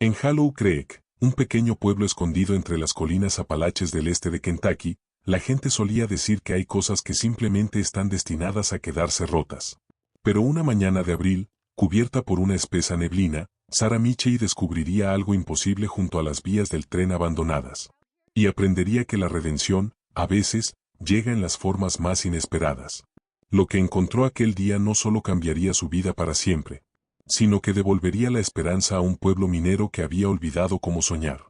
En Hollow Creek, un pequeño pueblo escondido entre las colinas Apalaches del este de Kentucky, la gente solía decir que hay cosas que simplemente están destinadas a quedarse rotas. Pero una mañana de abril, cubierta por una espesa neblina, Sarah Michie descubriría algo imposible junto a las vías del tren abandonadas. Y aprendería que la redención, a veces, llega en las formas más inesperadas. Lo que encontró aquel día no solo cambiaría su vida para siempre, sino que devolvería la esperanza a un pueblo minero que había olvidado cómo soñar.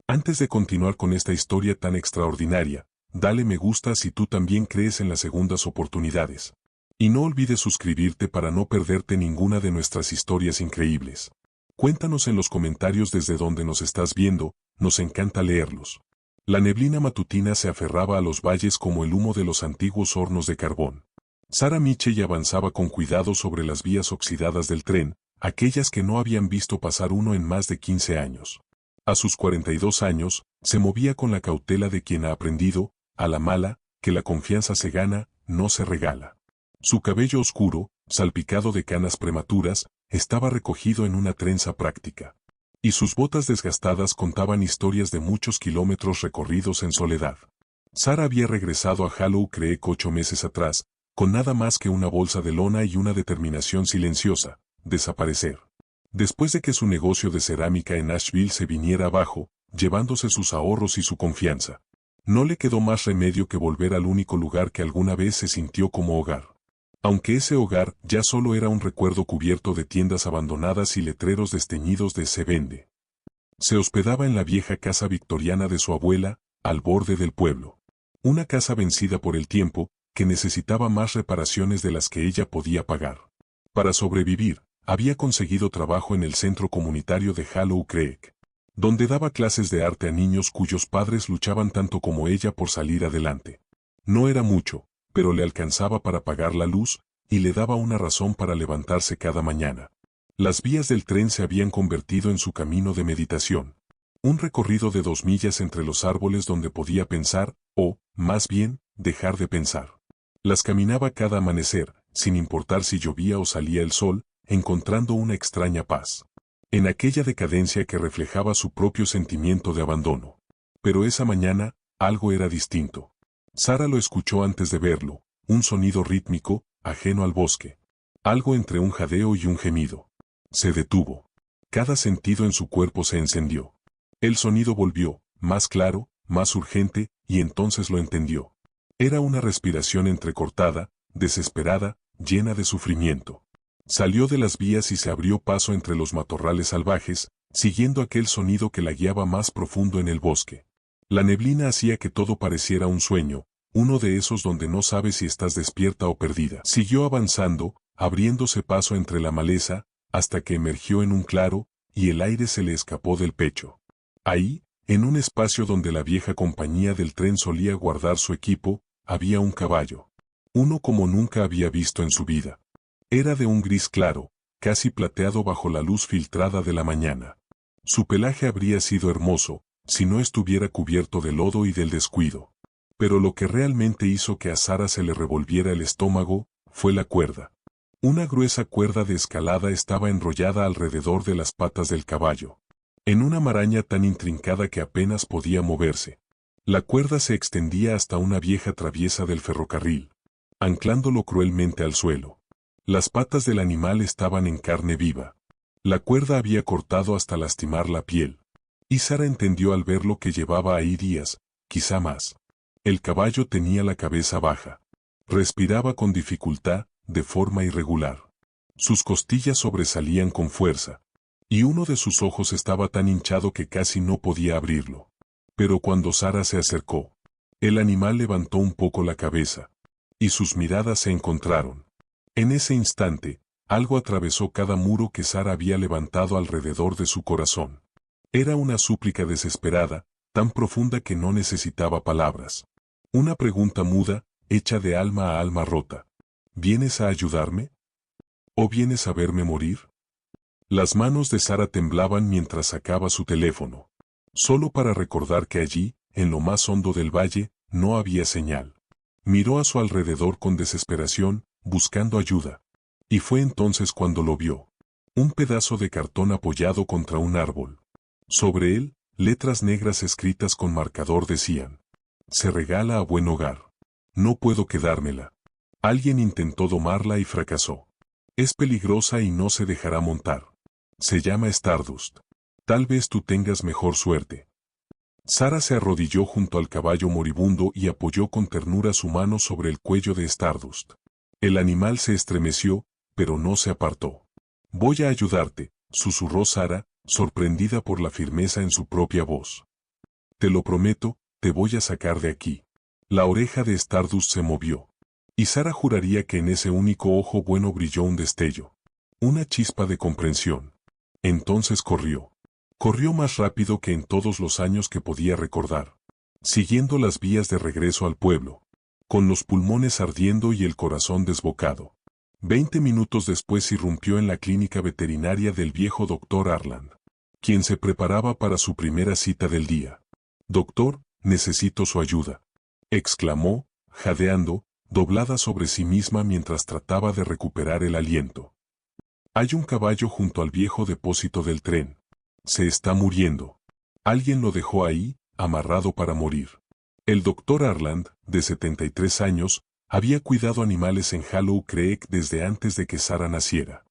Antes de continuar con esta historia tan extraordinaria, dale me gusta si tú también crees en las segundas oportunidades. Y no olvides suscribirte para no perderte ninguna de nuestras historias increíbles. Cuéntanos en los comentarios desde donde nos estás viendo, nos encanta leerlos. La neblina matutina se aferraba a los valles como el humo de los antiguos hornos de carbón. Sarah Michie avanzaba con cuidado sobre las vías oxidadas del tren, aquellas que no habían visto pasar uno en más de 15 años. A sus 42 años, se movía con la cautela de quien ha aprendido, a la mala, que la confianza se gana, no se regala. Su cabello oscuro, salpicado de canas prematuras, estaba recogido en una trenza práctica. Y sus botas desgastadas contaban historias de muchos kilómetros recorridos en soledad. Sarah había regresado a Hollow Creek 8 meses atrás, con nada más que una bolsa de lona y una determinación silenciosa: desaparecer. Después de que su negocio de cerámica en Nashville se viniera abajo, llevándose sus ahorros y su confianza, no le quedó más remedio que volver al único lugar que alguna vez se sintió como hogar. Aunque ese hogar ya solo era un recuerdo cubierto de tiendas abandonadas y letreros desteñidos de "se vende". Se hospedaba en la vieja casa victoriana de su abuela, al borde del pueblo. Una casa vencida por el tiempo, que necesitaba más reparaciones de las que ella podía pagar. Para sobrevivir, había conseguido trabajo en el centro comunitario de Hollow Creek, donde daba clases de arte a niños cuyos padres luchaban tanto como ella por salir adelante. No era mucho, pero le alcanzaba para pagar la luz, y le daba una razón para levantarse cada mañana. Las vías del tren se habían convertido en su camino de meditación. Un recorrido de 2 millas entre los árboles donde podía pensar, o, más bien, dejar de pensar. Las caminaba cada amanecer, sin importar si llovía o salía el sol, encontrando una extraña paz en aquella decadencia que reflejaba su propio sentimiento de abandono. Pero esa mañana, algo era distinto. Sarah lo escuchó antes de verlo, un sonido rítmico, ajeno al bosque. Algo entre un jadeo y un gemido. Se detuvo. Cada sentido en su cuerpo se encendió. El sonido volvió, más claro, más urgente, y entonces lo entendió. Era una respiración entrecortada, desesperada, llena de sufrimiento. Salió de las vías y se abrió paso entre los matorrales salvajes, siguiendo aquel sonido que la guiaba más profundo en el bosque. La neblina hacía que todo pareciera un sueño, uno de esos donde no sabes si estás despierta o perdida. Siguió avanzando, abriéndose paso entre la maleza, hasta que emergió en un claro, y el aire se le escapó del pecho. Ahí, en un espacio donde la vieja compañía del tren solía guardar su equipo, había un caballo. Uno como nunca había visto en su vida. Era de un gris claro, casi plateado bajo la luz filtrada de la mañana. Su pelaje habría sido hermoso, si no estuviera cubierto de lodo y del descuido. Pero lo que realmente hizo que a Sarah se le revolviera el estómago, fue la cuerda. Una gruesa cuerda de escalada estaba enrollada alrededor de las patas del caballo, en una maraña tan intrincada que apenas podía moverse. La cuerda se extendía hasta una vieja traviesa del ferrocarril, anclándolo cruelmente al suelo. Las patas del animal estaban en carne viva. La cuerda había cortado hasta lastimar la piel. Y Sarah entendió al verlo que llevaba ahí días, quizá más. El caballo tenía la cabeza baja. Respiraba con dificultad, de forma irregular. Sus costillas sobresalían con fuerza. Y uno de sus ojos estaba tan hinchado que casi no podía abrirlo. Pero cuando Sarah se acercó, el animal levantó un poco la cabeza. Y sus miradas se encontraron. En ese instante, algo atravesó cada muro que Sarah había levantado alrededor de su corazón. Era una súplica desesperada, tan profunda que no necesitaba palabras. Una pregunta muda, hecha de alma a alma rota. ¿Vienes a ayudarme? ¿O vienes a verme morir? Las manos de Sarah temblaban mientras sacaba su teléfono. Solo para recordar que allí, en lo más hondo del valle, no había señal. Miró a su alrededor con desesperación, buscando ayuda. Y fue entonces cuando lo vio. Un pedazo de cartón apoyado contra un árbol. Sobre él, letras negras escritas con marcador decían: se regala a buen hogar. No puedo quedármela. Alguien intentó domarla y fracasó. Es peligrosa y no se dejará montar. Se llama Stardust. Tal vez tú tengas mejor suerte. Sara se arrodilló junto al caballo moribundo y apoyó con ternura su mano sobre el cuello de Stardust. El animal se estremeció, pero no se apartó. Voy a ayudarte, susurró Sara, sorprendida por la firmeza en su propia voz. Te lo prometo, te voy a sacar de aquí. La oreja de Stardust se movió. Y Sara juraría que en ese único ojo bueno brilló un destello. Una chispa de comprensión. Entonces corrió. Corrió más rápido que en todos los años que podía recordar. Siguiendo las vías de regreso al pueblo. Con los pulmones ardiendo y el corazón desbocado. 20 minutos después irrumpió en la clínica veterinaria del viejo doctor Arland, quien se preparaba para su primera cita del día. Doctor, necesito su ayuda, exclamó, jadeando, doblada sobre sí misma mientras trataba de recuperar el aliento. Hay un caballo junto al viejo depósito del tren. Se está muriendo. Alguien lo dejó ahí, amarrado para morir. El doctor Arland, de 73 años, había cuidado animales en Hollow Creek desde antes de que Sara naciera.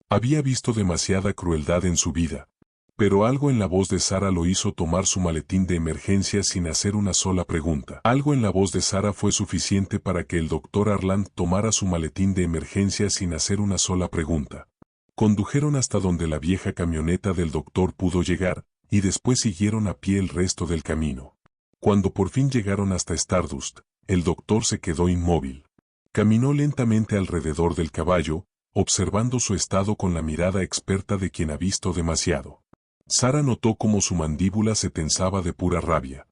Había visto demasiada crueldad en su vida. Pero algo en la voz de Sara lo hizo tomar su maletín de emergencia sin hacer una sola pregunta. Algo en la voz de Sara fue suficiente para que el doctor Arland tomara su maletín de emergencia sin hacer una sola pregunta. Condujeron hasta donde la vieja camioneta del doctor pudo llegar, y después siguieron a pie el resto del camino. Cuando por fin llegaron hasta Stardust, el doctor se quedó inmóvil. Caminó lentamente alrededor del caballo, observando su estado con la mirada experta de quien ha visto demasiado. Sara notó cómo su mandíbula se tensaba de pura rabia.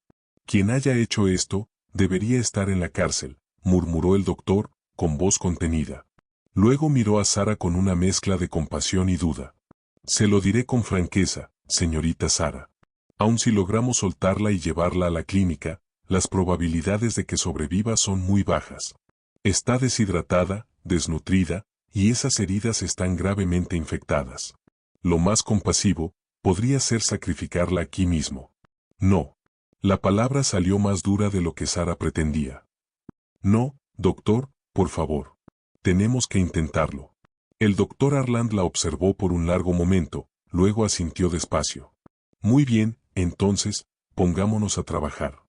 Quien haya hecho esto, debería estar en la cárcel, murmuró el doctor, con voz contenida. Luego miró a Sara con una mezcla de compasión y duda. Se lo diré con franqueza, señorita Sara. Aun si logramos soltarla y llevarla a la clínica, las probabilidades de que sobreviva son muy bajas. Está deshidratada, desnutrida, y esas heridas están gravemente infectadas. Lo más compasivo podría ser sacrificarla aquí mismo. No. La palabra salió más dura de lo que Sara pretendía. No, doctor, por favor. Tenemos que intentarlo. El doctor Arland la observó por un largo momento, luego asintió despacio. Muy bien, entonces, pongámonos a trabajar.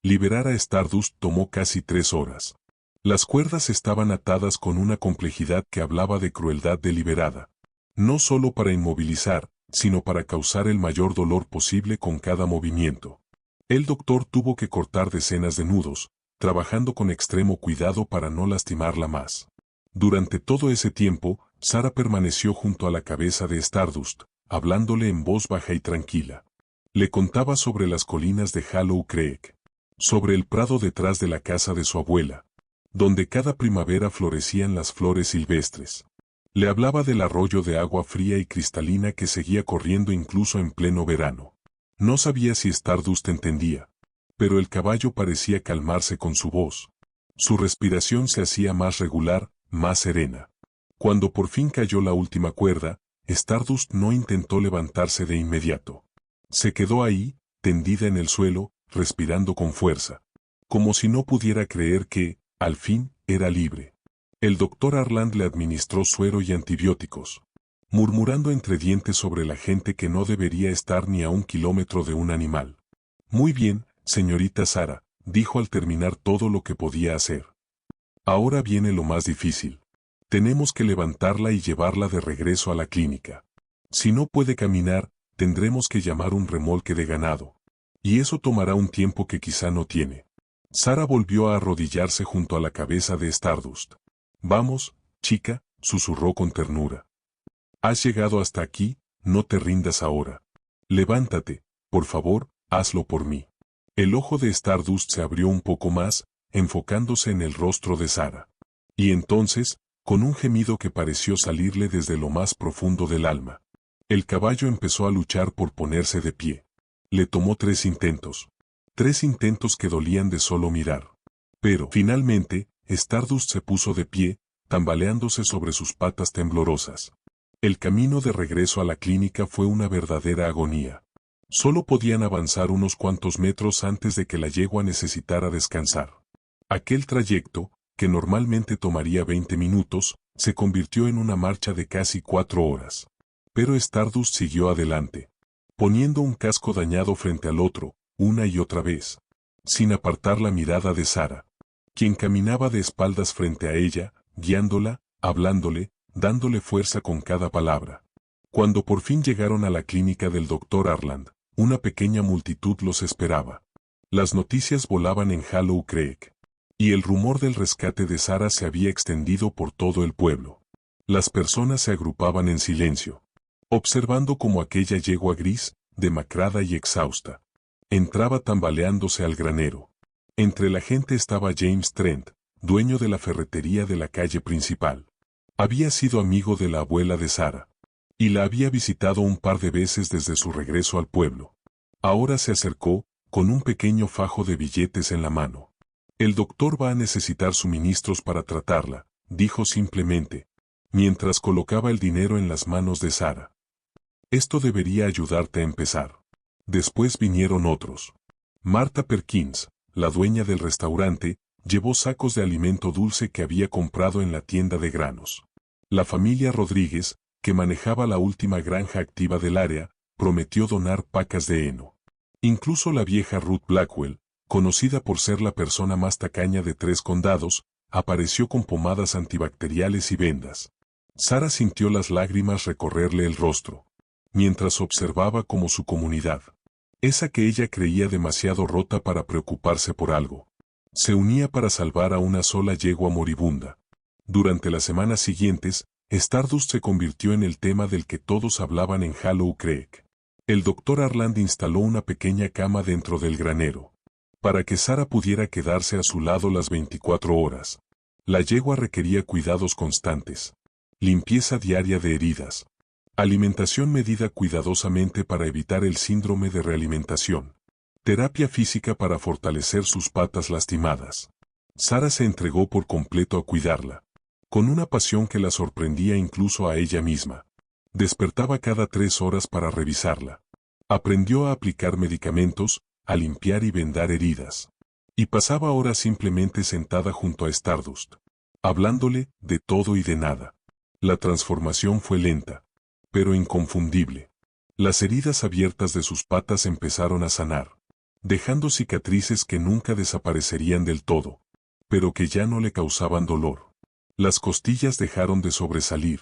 Liberar a Stardust tomó casi 3 horas. Las cuerdas estaban atadas con una complejidad que hablaba de crueldad deliberada. No solo para inmovilizar, sino para causar el mayor dolor posible con cada movimiento. El doctor tuvo que cortar decenas de nudos, trabajando con extremo cuidado para no lastimarla más. Durante todo ese tiempo, Sara permaneció junto a la cabeza de Stardust, hablándole en voz baja y tranquila. Le contaba sobre las colinas de Hollow Creek, sobre el prado detrás de la casa de su abuela, donde cada primavera florecían las flores silvestres. Le hablaba del arroyo de agua fría y cristalina que seguía corriendo incluso en pleno verano. No sabía si Stardust entendía, pero el caballo parecía calmarse con su voz. Su respiración se hacía más regular, más serena. Cuando por fin cayó la última cuerda, Stardust no intentó levantarse de inmediato. Se quedó ahí, tendida en el suelo, respirando con fuerza, como si no pudiera creer que, al fin, era libre. El doctor Arland le administró suero y antibióticos, murmurando entre dientes sobre la gente que no debería estar ni a 1 kilómetro de un animal. Muy bien, señorita Sara, dijo al terminar todo lo que podía hacer. Ahora viene lo más difícil. Tenemos que levantarla y llevarla de regreso a la clínica. Si no puede caminar, tendremos que llamar un remolque de ganado. Y eso tomará un tiempo que quizá no tiene. Sara volvió a arrodillarse junto a la cabeza de Stardust. Vamos, chica, susurró con ternura. Has llegado hasta aquí, no te rindas ahora. Levántate, por favor, hazlo por mí. El ojo de Stardust se abrió un poco más, enfocándose en el rostro de Sara. Y entonces, con un gemido que pareció salirle desde lo más profundo del alma, el caballo empezó a luchar por ponerse de pie. Le tomó 3 intentos. 3 intentos que dolían de solo mirar. Pero, finalmente, Stardust se puso de pie, tambaleándose sobre sus patas temblorosas. El camino de regreso a la clínica fue una verdadera agonía. Solo podían avanzar unos cuantos metros antes de que la yegua necesitara descansar. Aquel trayecto, que normalmente tomaría 20 minutos, se convirtió en una marcha de casi 4 horas. Pero Stardust siguió adelante, poniendo un casco dañado frente al otro, una y otra vez, sin apartar la mirada de Sarah, quien caminaba de espaldas frente a ella, guiándola, hablándole, dándole fuerza con cada palabra. Cuando por fin llegaron a la clínica del Dr. Arland, una pequeña multitud los esperaba. Las noticias volaban en Hollow Creek, y el rumor del rescate de Sarah se había extendido por todo el pueblo. Las personas se agrupaban en silencio, observando cómo aquella yegua gris, demacrada y exhausta, entraba tambaleándose al granero. Entre la gente estaba James Trent, dueño de la ferretería de la calle principal. Había sido amigo de la abuela de Sarah, y la había visitado un par de veces desde su regreso al pueblo. Ahora se acercó, con un pequeño fajo de billetes en la mano. El doctor va a necesitar suministros para tratarla, dijo simplemente, mientras colocaba el dinero en las manos de Sarah. Esto debería ayudarte a empezar. Después vinieron otros. Marta Perkins, la dueña del restaurante, llevó sacos de alimento dulce que había comprado en la tienda de granos. La familia Rodríguez, que manejaba la última granja activa del área, prometió donar pacas de heno. Incluso la vieja Ruth Blackwell, conocida por ser la persona más tacaña de 3 condados, apareció con pomadas antibacteriales y vendas. Sarah sintió las lágrimas recorrerle el rostro, mientras observaba cómo su comunidad, esa que ella creía demasiado rota para preocuparse por algo, se unía para salvar a una sola yegua moribunda. Durante las semanas siguientes, Stardust se convirtió en el tema del que todos hablaban en Hollow Creek. El Dr. Arland instaló una pequeña cama dentro del granero, para que Sarah pudiera quedarse a su lado las 24 horas. La yegua requería cuidados constantes, limpieza diaria de heridas, alimentación medida cuidadosamente para evitar el síndrome de realimentación, terapia física para fortalecer sus patas lastimadas. Sarah se entregó por completo a cuidarla, con una pasión que la sorprendía incluso a ella misma. Despertaba cada 3 horas para revisarla. Aprendió a aplicar medicamentos, a limpiar y vendar heridas. Y pasaba horas simplemente sentada junto a Stardust, hablándole de todo y de nada. La transformación fue lenta, pero inconfundible. Las heridas abiertas de sus patas empezaron a sanar, dejando cicatrices que nunca desaparecerían del todo, pero que ya no le causaban dolor. Las costillas dejaron de sobresalir.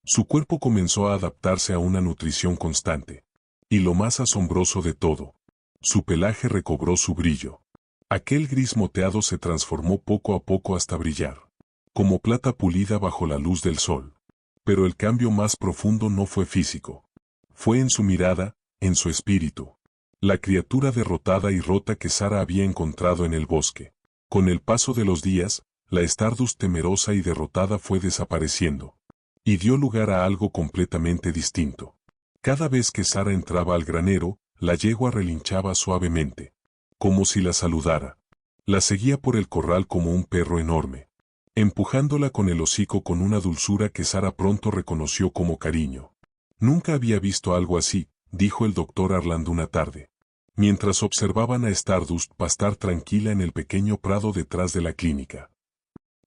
Su cuerpo comenzó a adaptarse a una nutrición constante. Y lo más asombroso de todo, su pelaje recobró su brillo. Aquel gris moteado se transformó poco a poco hasta brillar, como plata pulida bajo la luz del sol. Pero el cambio más profundo no fue físico. Fue en su mirada, en su espíritu. La criatura derrotada y rota que Sarah había encontrado en el bosque. Con el paso de los días, la Stardust temerosa y derrotada fue desapareciendo. Y dio lugar a algo completamente distinto. Cada vez que Sarah entraba al granero, la yegua relinchaba suavemente, como si la saludara. La seguía por el corral como un perro enorme, empujándola con el hocico con una dulzura que Sarah pronto reconoció como cariño. Nunca había visto algo así, dijo el Dr. Arland una tarde, mientras observaban a Stardust pastar tranquila en el pequeño prado detrás de la clínica.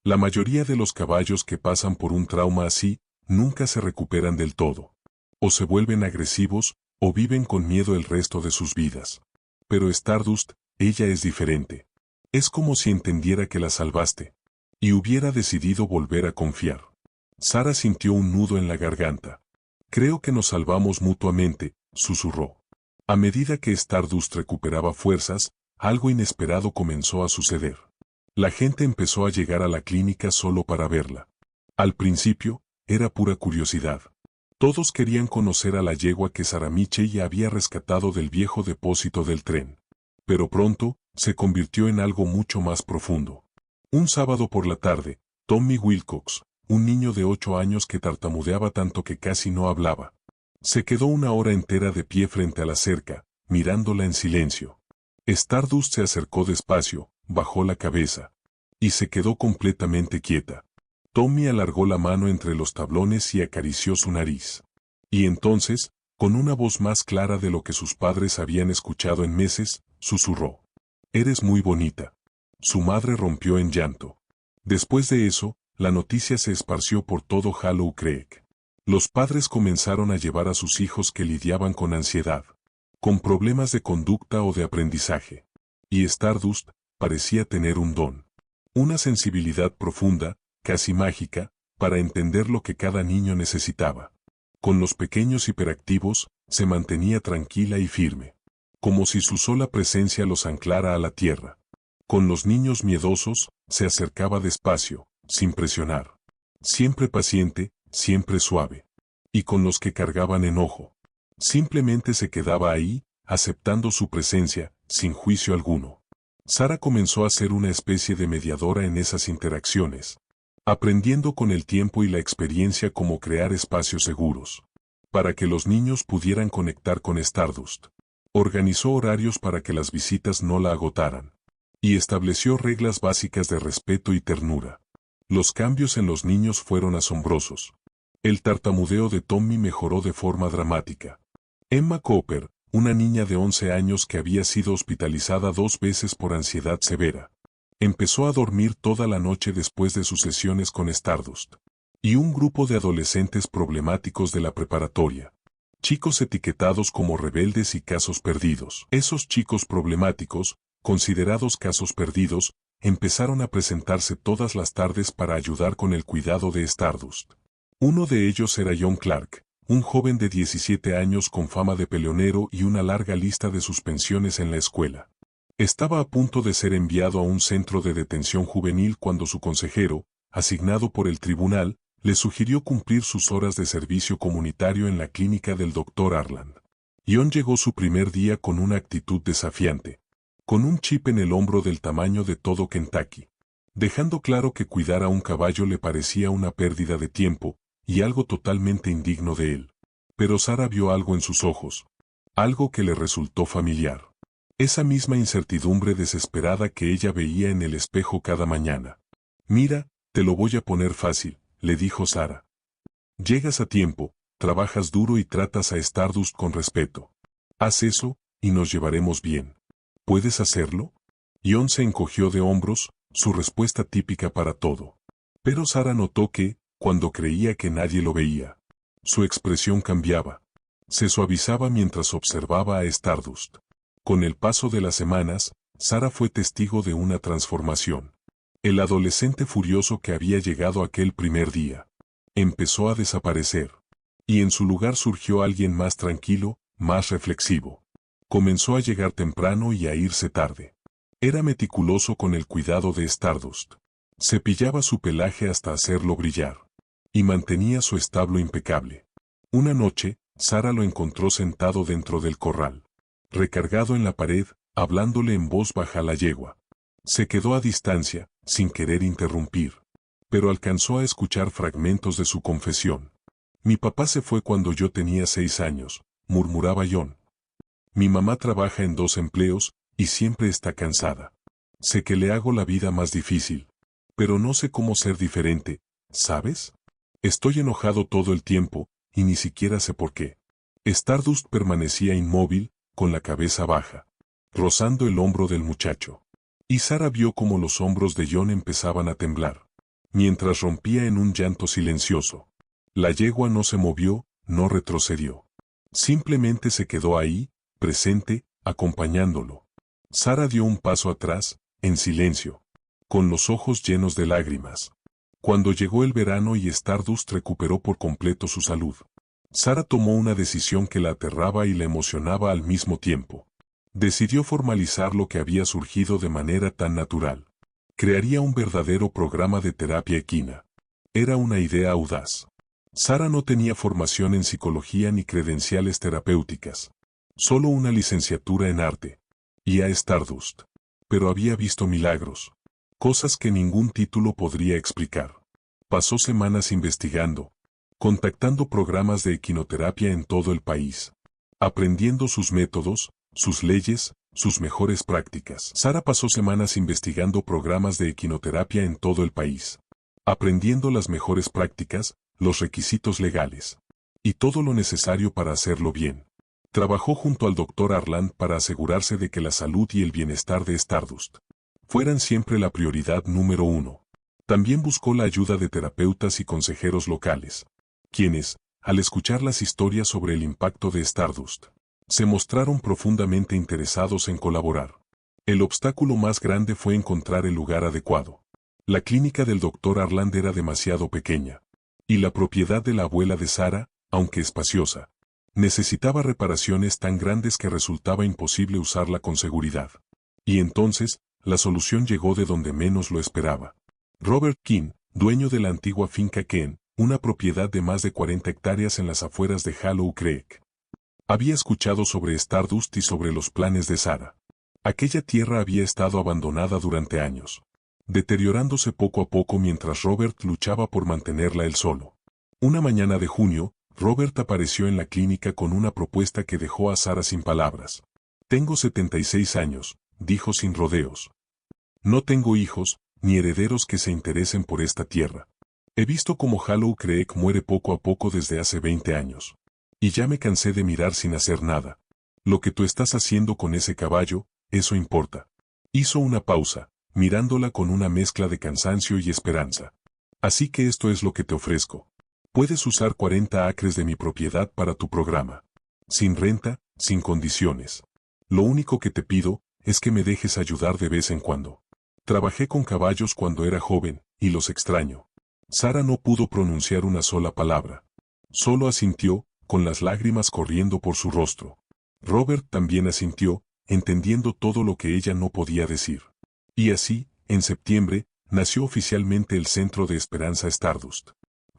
La mayoría de los caballos que pasan por un trauma así, nunca se recuperan del todo. O se vuelven agresivos, o viven con miedo el resto de sus vidas. Pero Stardust, ella es diferente. Es como si entendiera que la salvaste, y hubiera decidido volver a confiar. Sarah sintió un nudo en la garganta. Creo que nos salvamos mutuamente, susurró. A medida que Stardust recuperaba fuerzas, algo inesperado comenzó a suceder. La gente empezó a llegar a la clínica solo para verla. Al principio, era pura curiosidad. Todos querían conocer a la yegua que Sarah Michelle había rescatado del viejo depósito del tren. Pero pronto, se convirtió en algo mucho más profundo. Un sábado por la tarde, Tommy Wilcox, un niño de 8 años que tartamudeaba tanto que casi no hablaba, se quedó una hora entera de pie frente a la cerca, mirándola en silencio. Stardust se acercó despacio, bajó la cabeza, y se quedó completamente quieta. Tommy alargó la mano entre los tablones y acarició su nariz. Y entonces, Con una voz más clara de lo que sus padres habían escuchado en meses, susurró. Eres muy bonita. Su madre rompió en llanto. Después de eso, la noticia se esparció por todo Hollow Creek. Los padres comenzaron a llevar a sus hijos que lidiaban con ansiedad, con problemas de conducta o de aprendizaje. Y Stardust parecía tener un don, una sensibilidad profunda, casi mágica, para entender lo que cada niño necesitaba. Con los pequeños hiperactivos, se mantenía tranquila y firme, como si su sola presencia los anclara a la tierra. Con los niños miedosos, se acercaba despacio, sin presionar. Siempre paciente, siempre suave. Y con los que cargaban enojo, simplemente se quedaba ahí, aceptando su presencia, sin juicio alguno. Sara comenzó a ser una especie de mediadora en esas interacciones, aprendiendo con el tiempo y la experiencia cómo crear espacios seguros, para que los niños pudieran conectar con Stardust. Organizó horarios para que las visitas no la agotaran, y estableció reglas básicas de respeto y ternura. Los cambios en los niños fueron asombrosos. El tartamudeo de Tommy mejoró de forma dramática. Emma Cooper, una niña de 11 años que había sido hospitalizada 2 veces por ansiedad severa, empezó a dormir toda la noche después de sus sesiones con Stardust. Y un grupo de adolescentes problemáticos de la preparatoria, chicos etiquetados como rebeldes y casos perdidos. Esos chicos problemáticos, considerados casos perdidos, empezaron a presentarse todas las tardes para ayudar con el cuidado de Stardust. Uno de ellos era John Clark, un joven de 17 años con fama de peleonero y una larga lista de suspensiones en la escuela. Estaba a punto de ser enviado a un centro de detención juvenil cuando su consejero, asignado por el tribunal, le sugirió cumplir sus horas de servicio comunitario en la clínica del Dr. Arland. John llegó su primer día con una actitud desafiante, con un chip en el hombro del tamaño de todo Kentucky, dejando claro que cuidar a un caballo le parecía una pérdida de tiempo, y algo totalmente indigno de él. Pero Sara vio algo en sus ojos, algo que le resultó familiar. Esa misma incertidumbre desesperada que ella veía en el espejo cada mañana. Mira, te lo voy a poner fácil, le dijo Sara. Llegas a tiempo, trabajas duro y tratas a Stardust con respeto. Haz eso, y nos llevaremos bien. ¿Puedes hacerlo? John se encogió de hombros, su respuesta típica para todo. Pero Sara notó que, cuando creía que nadie lo veía, su expresión cambiaba. Se suavizaba mientras observaba a Stardust. Con el paso de las semanas, Sara fue testigo de una transformación. El adolescente furioso que había llegado aquel primer día empezó a desaparecer, y en su lugar surgió alguien más tranquilo, más reflexivo. Comenzó a llegar temprano y a irse tarde. Era meticuloso con el cuidado de Stardust. Cepillaba su pelaje hasta hacerlo brillar, y mantenía su establo impecable. Una noche, Sara lo encontró sentado dentro del corral, recargado en la pared, hablándole en voz baja a la yegua. Se quedó a distancia, sin querer interrumpir, pero alcanzó a escuchar fragmentos de su confesión. Mi papá se fue cuando yo tenía 6 años, murmuraba John. Mi mamá trabaja en 2 empleos, y siempre está cansada. Sé que le hago la vida más difícil, pero no sé cómo ser diferente, ¿sabes? Estoy enojado todo el tiempo, y ni siquiera sé por qué. Stardust permanecía inmóvil, con la cabeza baja, rozando el hombro del muchacho. Y Sara vio cómo los hombros de John empezaban a temblar, mientras rompía en un llanto silencioso. La yegua no se movió, no retrocedió. Simplemente se quedó ahí, presente, acompañándolo. Sara dio un paso atrás, en silencio, con los ojos llenos de lágrimas. Cuando llegó el verano y Stardust recuperó por completo su salud, Sara tomó una decisión que la aterraba y la emocionaba al mismo tiempo. Decidió formalizar lo que había surgido de manera tan natural. Crearía un verdadero programa de terapia equina. Era una idea audaz. Sara no tenía formación en psicología ni credenciales terapéuticas, solo una licenciatura en arte. Y a Stardust. Pero había visto milagros, cosas que ningún título podría explicar. Pasó semanas investigando, contactando programas de equinoterapia en todo el país, aprendiendo sus métodos, sus leyes, sus mejores prácticas. Sara pasó semanas investigando programas de equinoterapia en todo el país, aprendiendo las mejores prácticas, los requisitos legales. y todo lo necesario para hacerlo bien. Trabajó junto al Dr. Harlan para asegurarse de que la salud y el bienestar de Stardust fueran siempre la prioridad número uno. También buscó la ayuda de terapeutas y consejeros locales, quienes, al escuchar las historias sobre el impacto de Stardust, se mostraron profundamente interesados en colaborar. El obstáculo más grande fue encontrar el lugar adecuado. La clínica del Dr. Harlan era demasiado pequeña, y la propiedad de la abuela de Sarah, aunque espaciosa, necesitaba reparaciones tan grandes que resultaba imposible usarla con seguridad. Y entonces, la solución llegó de donde menos lo esperaba. Robert King, dueño de la antigua finca Ken, una propiedad de más de 40 hectáreas en las afueras de Hollow Creek, había escuchado sobre Stardust y sobre los planes de Sarah. Aquella tierra había estado abandonada durante años, deteriorándose poco a poco mientras Robert luchaba por mantenerla él solo. Una mañana de junio, Robert apareció en la clínica con una propuesta que dejó a Sarah sin palabras. Tengo 76 años, dijo sin rodeos. No tengo hijos, ni herederos que se interesen por esta tierra. He visto cómo Hollow Creek muere poco a poco desde hace 20 años. Y ya me cansé de mirar sin hacer nada. Lo que tú estás haciendo con ese caballo, eso importa. Hizo una pausa, mirándola con una mezcla de cansancio y esperanza. Así que esto es lo que te ofrezco. Puedes usar 40 acres de mi propiedad para tu programa. Sin renta, sin condiciones. Lo único que te pido es que me dejes ayudar de vez en cuando. Trabajé con caballos cuando era joven, y los extraño. Sarah no pudo pronunciar una sola palabra. Solo asintió, con las lágrimas corriendo por su rostro. Robert también asintió, entendiendo todo lo que ella no podía decir. Y así, en septiembre, nació oficialmente el Centro de Esperanza Stardust.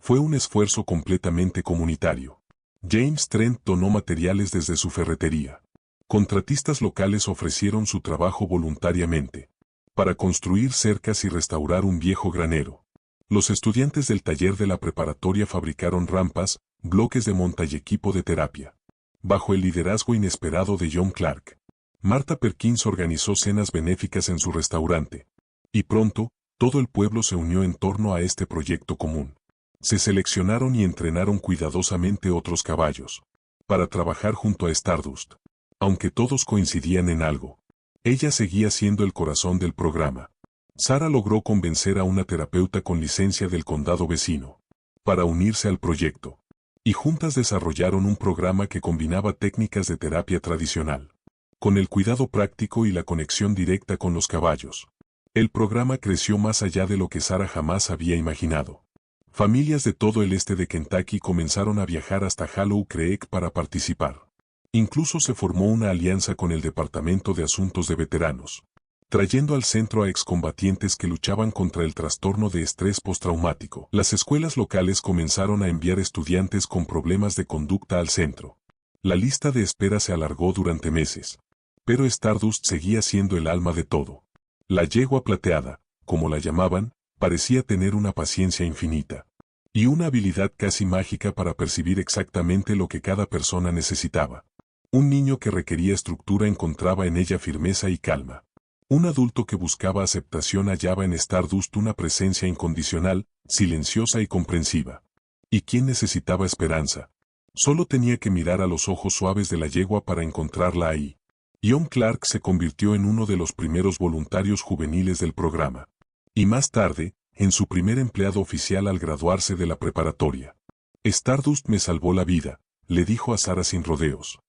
Fue un esfuerzo completamente comunitario. James Trent donó materiales desde su ferretería. Contratistas locales ofrecieron su trabajo voluntariamente, para construir cercas y restaurar un viejo granero. Los estudiantes del taller de la preparatoria fabricaron rampas, bloques de monta y equipo de terapia. Bajo el liderazgo inesperado de John Clark, Martha Perkins organizó cenas benéficas en su restaurante. Y pronto, todo el pueblo se unió en torno a este proyecto común. Se seleccionaron y entrenaron cuidadosamente otros caballos, para trabajar junto a Stardust. Aunque todos coincidían en algo, ella seguía siendo el corazón del programa. Sarah logró convencer a una terapeuta con licencia del condado vecino, para unirse al proyecto. Y juntas desarrollaron un programa que combinaba técnicas de terapia tradicional, con el cuidado práctico y la conexión directa con los caballos. El programa creció más allá de lo que Sarah jamás había imaginado. Familias de todo el este de Kentucky comenzaron a viajar hasta Hollow Creek para participar. Incluso se formó una alianza con el Departamento de Asuntos de Veteranos, trayendo al centro a excombatientes que luchaban contra el trastorno de estrés postraumático. Las escuelas locales comenzaron a enviar estudiantes con problemas de conducta al centro. La lista de espera se alargó durante meses. Pero Stardust seguía siendo el alma de todo. La yegua plateada, como la llamaban, parecía tener una paciencia infinita y una habilidad casi mágica para percibir exactamente lo que cada persona necesitaba. Un niño que requería estructura encontraba en ella firmeza y calma. Un adulto que buscaba aceptación hallaba en Stardust una presencia incondicional, silenciosa y comprensiva. ¿Y quién necesitaba esperanza? Solo tenía que mirar a los ojos suaves de la yegua para encontrarla ahí. John Clark se convirtió en uno de los primeros voluntarios juveniles del programa. Y más tarde, en su primer empleado oficial al graduarse de la preparatoria. Stardust me salvó la vida, le dijo a Sarah sin rodeos.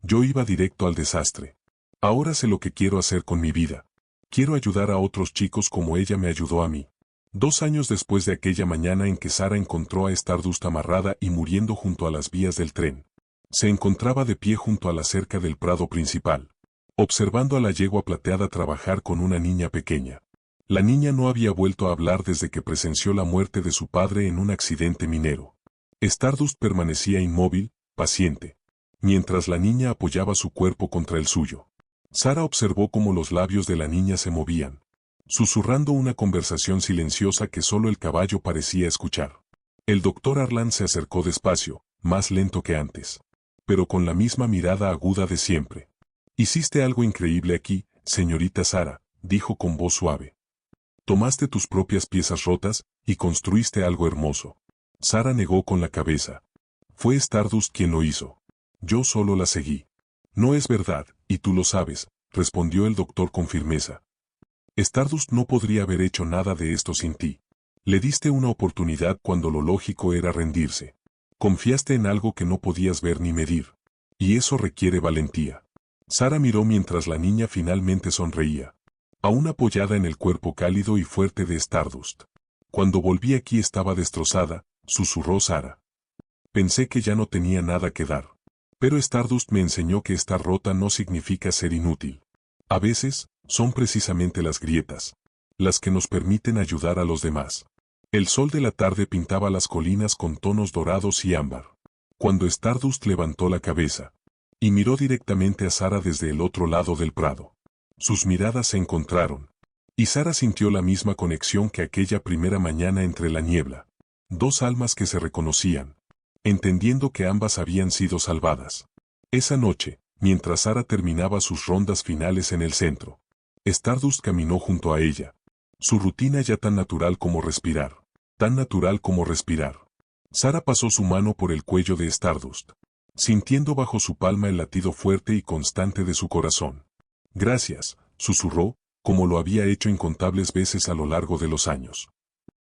Yo iba directo al desastre. Ahora sé lo que quiero hacer con mi vida. Quiero ayudar a otros chicos como ella me ayudó a mí. 2 años después de aquella mañana en que Sarah encontró a Stardust amarrada y muriendo junto a las vías del tren, se encontraba de pie junto a la cerca del prado principal, observando a la yegua plateada trabajar con una niña pequeña. La niña no había vuelto a hablar desde que presenció la muerte de su padre en un accidente minero. Stardust permanecía inmóvil, paciente, mientras la niña apoyaba su cuerpo contra el suyo. Sarah observó cómo los labios de la niña se movían, susurrando una conversación silenciosa que solo el caballo parecía escuchar. El Dr. Harlan se acercó despacio, más lento que antes, pero con la misma mirada aguda de siempre. Hiciste algo increíble aquí, señorita Sarah, dijo con voz suave. Tomaste tus propias piezas rotas y construiste algo hermoso. Sarah negó con la cabeza. Fue Stardust quien lo hizo. Yo solo la seguí. No es verdad, y tú lo sabes, respondió el doctor con firmeza. Stardust no podría haber hecho nada de esto sin ti. Le diste una oportunidad cuando lo lógico era rendirse. Confiaste en algo que no podías ver ni medir. Y eso requiere valentía. Sara miró mientras la niña finalmente sonreía, aún apoyada en el cuerpo cálido y fuerte de Stardust. Cuando volví aquí estaba destrozada, susurró Sara. Pensé que ya no tenía nada que dar. Pero Stardust me enseñó que estar rota no significa ser inútil. A veces, son precisamente las grietas las que nos permiten ayudar a los demás. El sol de la tarde pintaba las colinas con tonos dorados y ámbar. Cuando Stardust levantó la cabeza y miró directamente a Sara desde el otro lado del prado, sus miradas se encontraron, y Sara sintió la misma conexión que aquella primera mañana entre la niebla. Dos almas que se reconocían, entendiendo que ambas habían sido salvadas. Esa noche, mientras Sara terminaba sus rondas finales en el centro, Stardust caminó junto a ella. Su rutina ya tan natural como respirar. Tan natural como respirar. Sara pasó su mano por el cuello de Stardust, sintiendo bajo su palma el latido fuerte y constante de su corazón. Gracias, susurró, como lo había hecho incontables veces a lo largo de los años.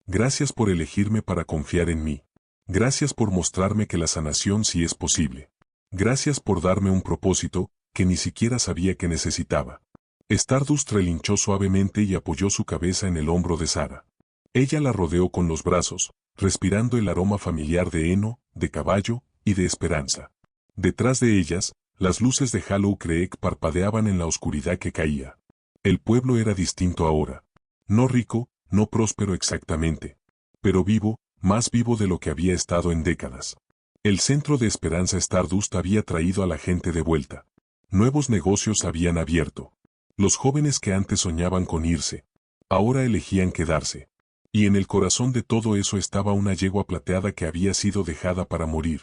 Gracias por elegirme para confiar en mí. Gracias por mostrarme que la sanación sí es posible. Gracias por darme un propósito que ni siquiera sabía que necesitaba. Stardust relinchó suavemente y apoyó su cabeza en el hombro de Sara. Ella la rodeó con los brazos, respirando el aroma familiar de heno, de caballo y de esperanza. Detrás de ellas, las luces de Hollow Creek parpadeaban en la oscuridad que caía. El pueblo era distinto ahora. No rico, no próspero exactamente, pero vivo, más vivo de lo que había estado en décadas. El centro de Esperanza Stardust había traído a la gente de vuelta. Nuevos negocios habían abierto. Los jóvenes que antes soñaban con irse, ahora elegían quedarse. Y en el corazón de todo eso estaba una yegua plateada que había sido dejada para morir.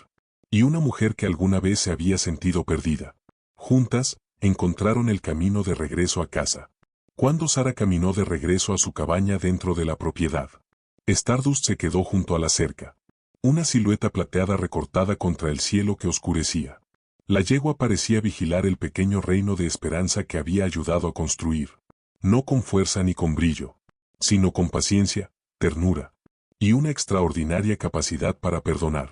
Y una mujer que alguna vez se había sentido perdida. Juntas, encontraron el camino de regreso a casa. Cuando Sara caminó de regreso a su cabaña dentro de la propiedad, Stardust se quedó junto a la cerca. Una silueta plateada recortada contra el cielo que oscurecía. La yegua parecía vigilar el pequeño reino de esperanza que había ayudado a construir. No con fuerza ni con brillo, sino con paciencia, ternura y una extraordinaria capacidad para perdonar.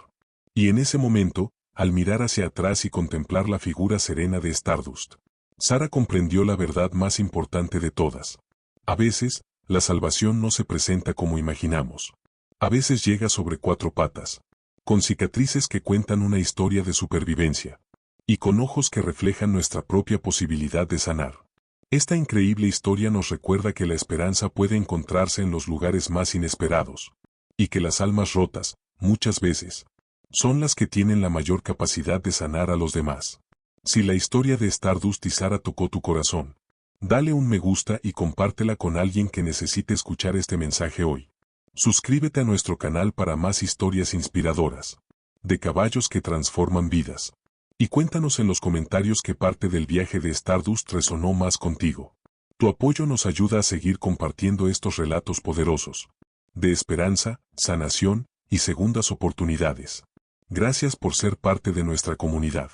Y en ese momento, al mirar hacia atrás y contemplar la figura serena de Stardust, Sara comprendió la verdad más importante de todas. A veces, la salvación no se presenta como imaginamos. A veces llega sobre cuatro patas, con cicatrices que cuentan una historia de supervivencia, y con ojos que reflejan nuestra propia posibilidad de sanar. Esta increíble historia nos recuerda que la esperanza puede encontrarse en los lugares más inesperados, y que las almas rotas, muchas veces, son las que tienen la mayor capacidad de sanar a los demás. Si la historia de Stardust y Sara tocó tu corazón, dale un me gusta y compártela con alguien que necesite escuchar este mensaje hoy. Suscríbete a nuestro canal para más historias inspiradoras, de caballos que transforman vidas. Y cuéntanos en los comentarios qué parte del viaje de Stardust resonó más contigo. Tu apoyo nos ayuda a seguir compartiendo estos relatos poderosos, de esperanza, sanación y segundas oportunidades. Gracias por ser parte de nuestra comunidad.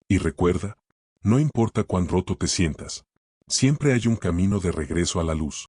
Y recuerda, no importa cuán roto te sientas, siempre hay un camino de regreso a la luz.